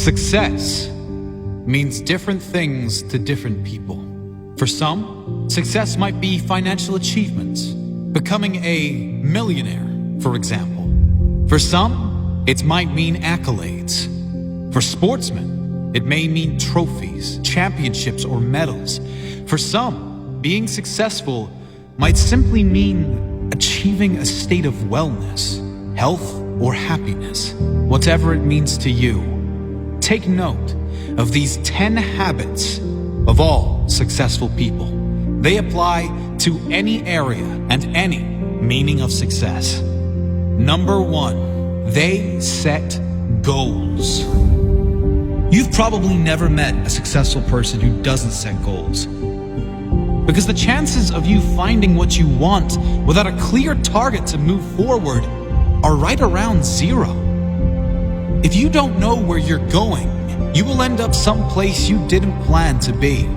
Success means different things to different people. For some, success might be financial achievements, becoming a millionaire, for example. For some, it might mean accolades. For sportsmen, it may mean trophies, championships, or medals. For some, being successful might simply mean achieving a state of wellness, health, or happiness. Whatever it means to you, take note of these 10 habits of all successful people. They apply to any area and any meaning of success. Number 1, they set goals. You've probably never met a successful person who doesn't set goals, because the chances of you finding what you want without a clear target to move forward are right around 0. If you don't know where you're going, you will end up someplace you didn't plan to be.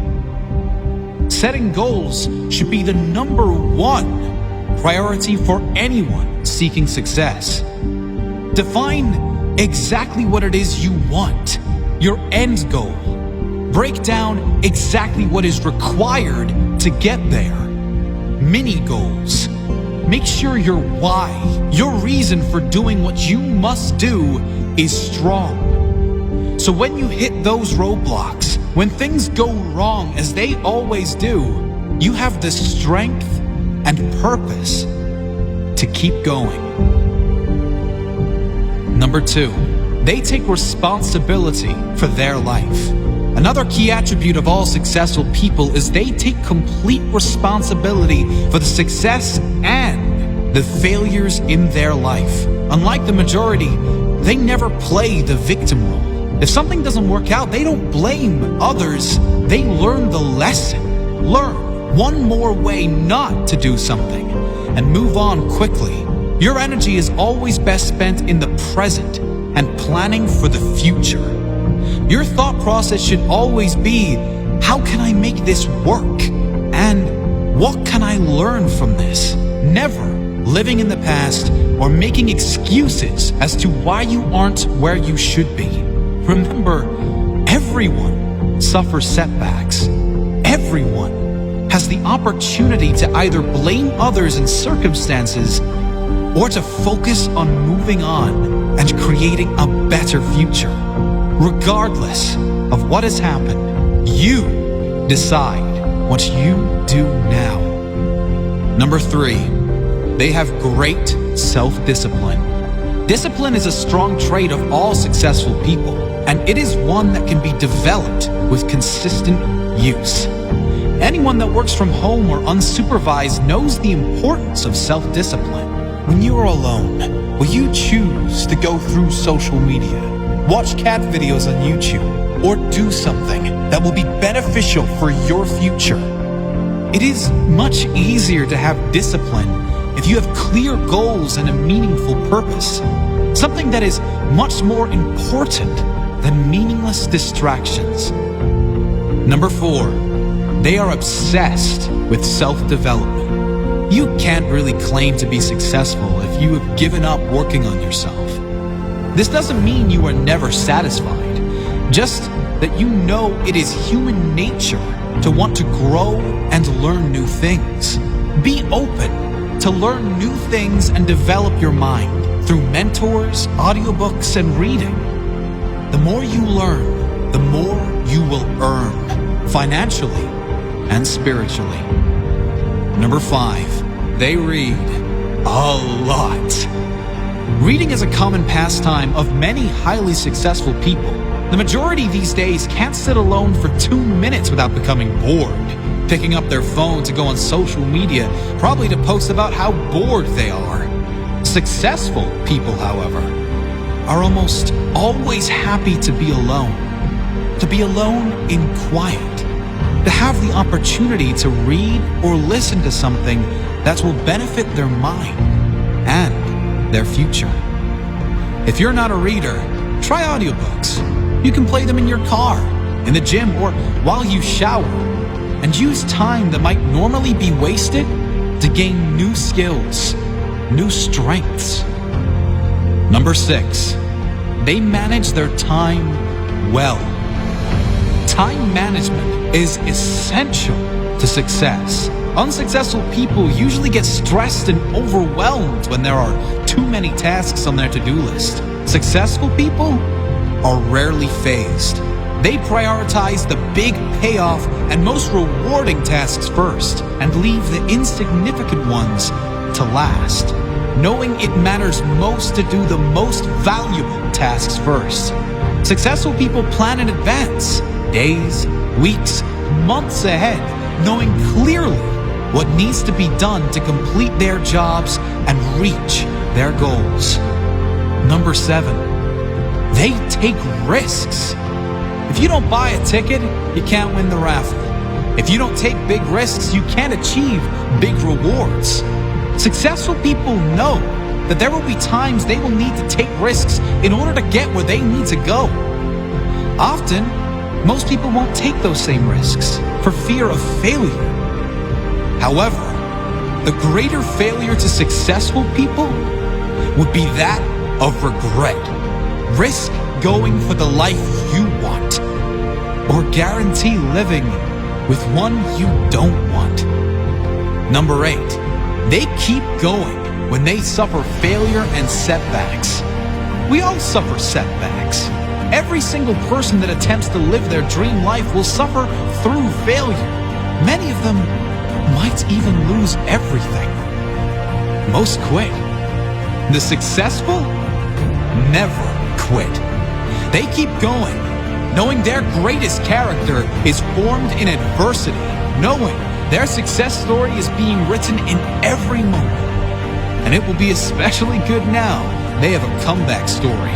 Setting goals should be the number 1 priority for anyone seeking success. Define exactly what it is you want, your end goal. Break down exactly what is required to get there. Mini goals. Make sure your why, your reason for doing what you must do, is strong. So when you hit those roadblocks, when things go wrong as they always do, you have the strength and purpose to keep going. Number 2, they take responsibility for their life. Another key attribute of all successful people is they take complete responsibility for the success and the failures in their life. Unlike the majority, they never play the victim role. If something doesn't work out, they don't blame others. They learn the lesson. Learn one more way not to do something and move on quickly. Your energy is always best spent in the present and planning for the future. Your thought process should always be, how can I make this work? And what can I learn from this? Never living in the past or making excuses as to why you aren't where you should be. Remember, everyone suffers setbacks. Everyone has the opportunity to either blame others and circumstances or to focus on moving on and creating a better future. Regardless of what has happened, you decide what you do now. Number 3, they have great self-discipline. Discipline is a strong trait of all successful people, and it is one that can be developed with consistent use. Anyone that works from home or unsupervised knows the importance of self-discipline. When you are alone, will you choose to go through social media, watch cat videos on YouTube, or do something that will be beneficial for your future? It is much easier to have discipline if you have clear goals and a meaningful purpose, something that is much more important than meaningless distractions. Number 4, they are obsessed with self-development. You can't really claim to be successful if you have given up working on yourself. This doesn't mean you are never satisfied, just that you know it is human nature to want to grow and learn new things. Be open to learn new things and develop your mind through mentors, audiobooks, and reading. The more you learn, the more you will earn, financially and spiritually. Number 5, they read a lot. Reading is a common pastime of many highly successful people. The majority these days can't sit alone for 2 minutes without becoming bored, picking up their phone to go on social media, probably to post about how bored they are. Successful people, however, are almost always happy to be alone in quiet, to have the opportunity to read or listen to something that will benefit their mind and their future. If you're not a reader, try audiobooks. You can play them in your car, in the gym, or while you shower, and use time that might normally be wasted to gain new skills, new strengths. Number 6, they manage their time well. Time management is essential to success. Unsuccessful people usually get stressed and overwhelmed when there are too many tasks on their to-do list. Successful people are rarely phased. They prioritize the big payoff and most rewarding tasks first and leave the insignificant ones to last, knowing it matters most to do the most valuable tasks first. Successful people plan in advance, days, weeks, months ahead, knowing clearly what needs to be done to complete their jobs and reach their goals. Number 7, they take risks. If you don't buy a ticket, you can't win the raffle. If you don't take big risks, you can't achieve big rewards. Successful people know that there will be times they will need to take risks in order to get where they need to go. Often, most people won't take those same risks for fear of failure. However, the greater failure to successful people would be that of regret. Risk going for the life you want, or guarantee living with one you don't want. Number 8, they keep going when they suffer failure and setbacks. We all suffer setbacks. Every single person that attempts to live their dream life will suffer through failure. Many of them might even lose everything. Most quit. The successful never quit. They keep going, knowing their greatest character is formed in adversity, knowing their success story is being written in every moment. And it will be especially good now they have a comeback story.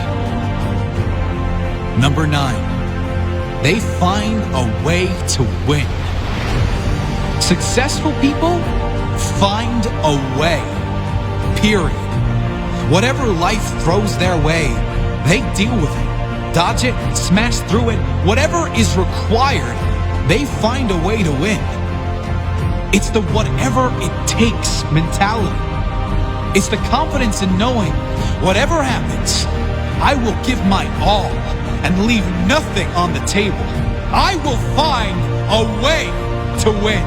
Number 9, they find a way to win. Successful people find a way, period. Whatever life throws their way, they deal with it, dodge it, smash through it. Whatever is required, they find a way to win. It's the whatever it takes mentality. It's the confidence in knowing whatever happens, I will give my all and leave nothing on the table. I will find a way to win.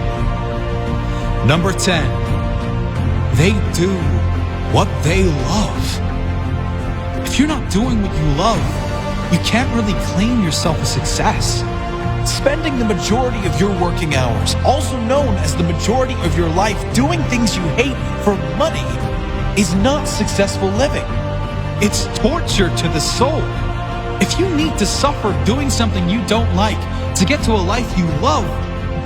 Number 10, they do what they love. If you're not doing what you love, you can't really claim yourself a success. Spending the majority of your working hours, also known as the majority of your life, doing things you hate for money is not successful living. It's torture to the soul. If you need to suffer doing something you don't like to get to a life you love,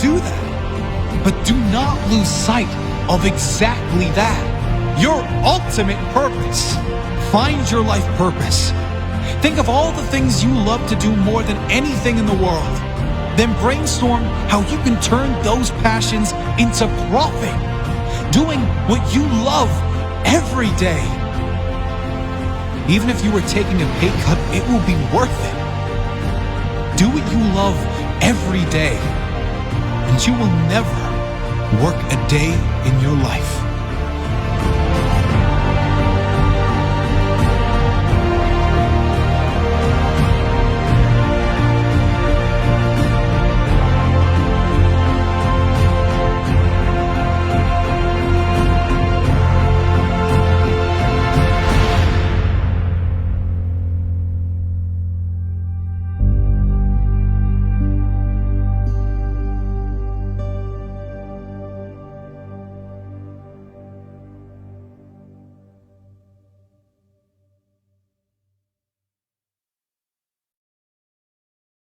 do that. But do not lose sight of exactly that. Your ultimate purpose. Find your life purpose. Think of all the things you love to do more than anything in the world. Then brainstorm how you can turn those passions into profit. Doing what you love every day. Even if you were taking a pay cut, it will be worth it. Do what you love every day, and you will never work a day in your life.